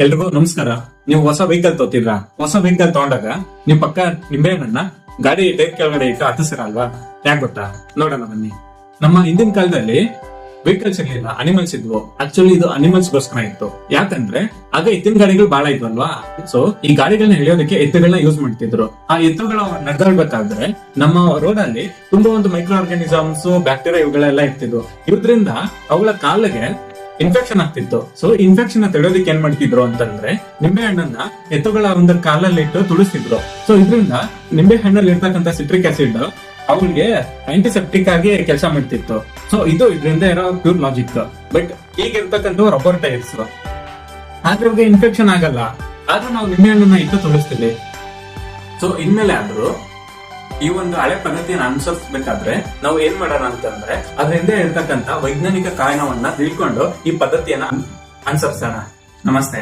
ಎಲ್ರಿಗೂ ನಮಸ್ಕಾರ. ನೀವು ಹೊಸ ವೆಹಿಕಲ್ ತಗೋತಿದ್ರಾ? ಹೊಸ ವೆಹಿಕಲ್ ತಗೊಂಡಾಗ ನೀವು ಪಕ್ಕ ನಿಂಬೆಹಣ್ಣನ್ನ ಗಾಡಿ ಟೈರ್ ಕೆಳಗಡೆ ಇಟ್ಟು ಹತ್ತಿಸಿರಲ್ವಾ? ಯಾಕೆ ಗೊತ್ತಾ? ನೋಡೋಣ ಬನ್ನಿ. ನಮ್ಮ ಹಿಂದಿನ ಕಾಲದಲ್ಲಿ ವೆಹಿಕಲ್ಸ್ ಇರ್ಲಿಲ್ಲ, ಅನಿಮಲ್ಸ್ ಇದ್ವು. ಆಕ್ಚುಲಿ ಇದು ಅನಿಮಲ್ಸ್ ಗೋಸ್ಕರ ಇತ್ತು. ಯಾಕಂದ್ರೆ ಆಗ ಎತ್ತಿನ ಗಾಡಿಗಳು ಬಹಳ ಇದ್ವಲ್ವಾ. ಸೊ ಈ ಗಾಡಿಗಳನ್ನ ಎಳೆಯೋದಕ್ಕೆ ಎತ್ತುಗಳನ್ನ ಯೂಸ್ ಮಾಡ್ತಿದ್ರು. ಆ ಎತ್ತುಗಳು ನಡೆದಾಡ್ಬೇಕಾದ್ರೆ ನಮ್ಮ ರೋಡ್ ಅಲ್ಲಿ ತುಂಬಾ ಒಂದು ಮೈಕ್ರೋ ಆರ್ಗಾನಿಸಮ್ಸ್, ಬ್ಯಾಕ್ಟೀರಿಯಾ ಇವುಗಳೆಲ್ಲ ಇರ್ತಿದ್ವು. ಇದ್ರಿಂದ ಅವುಗಳ ಕಾಲಿಗೆ ಇನ್ಫೆಕ್ಷನ್ ಆಗ್ತಿತ್ತು. ಸೊ ಇನ್ಫೆಕ್ಷನ್ ತಡೆಯೋದಕ್ಕೆ ಏನ್ ಮಾಡ್ತಿದ್ರು ಅಂತಂದ್ರೆ ನಿಂಬೆ ಹಣ್ಣನ್ನ ಎತ್ತುಗಳ ಒಂದು ಕಾಲಲ್ಲಿ ಇಟ್ಟು ತುಳಿಸ್ತಿದ್ರು. ಸೊ ಇದರಿಂದ ನಿಂಬೆ ಹಣ್ಣಲ್ಲಿ ಇರ್ತಕ್ಕಂಥ ಸಿಟ್ರಿಕ್ ಆಸಿಡ್ ಅವ್ರಿಗೆ ಆಂಟಿಸೆಪ್ಟಿಕ್ ಆಗಿ ಕೆಲಸ ಮಾಡ್ತಿತ್ತು. ಸೊ ಇದು ಇದರಿಂದ ಇರೋ ಪ್ಯೂರ್ ಲಾಜಿಕ್. ಬಟ್ ಈಗ ಇರ್ತಕ್ಕಂಥ ರಬ್ಬರ್ ಟೈರ್ಸ್ ಆದ್ರೆ ಇನ್ಫೆಕ್ಷನ್ ಆಗಲ್ಲ, ಆದ್ರೂ ನಾವು ನಿಂಬೆ ಹಣ್ಣನ್ನ ಇಟ್ಟು ತುಳಿಸ್ತೀವಿ. ಸೊ ಇನ್ಮೇಲೆ ಆದ್ರೂ ಈ ಒಂದು ಹಳೆ ಪದ್ಧತಿಯನ್ನು ಅನುಸರಿಸಬೇಕಾದ್ರೆ ನಾವು ಏನ್ ಮಾಡೋಣ ಅಂತಂದ್ರೆ ಅದರಿಂದ ಇರ್ತಕ್ಕಂಥ ವೈಜ್ಞಾನಿಕ ಕಾರಣವನ್ನ ತಿಳ್ಕೊಂಡು ಈ ಪದ್ಧತಿಯನ್ನ ಅನುಸರಿಸೋಣ. ನಮಸ್ತೆ.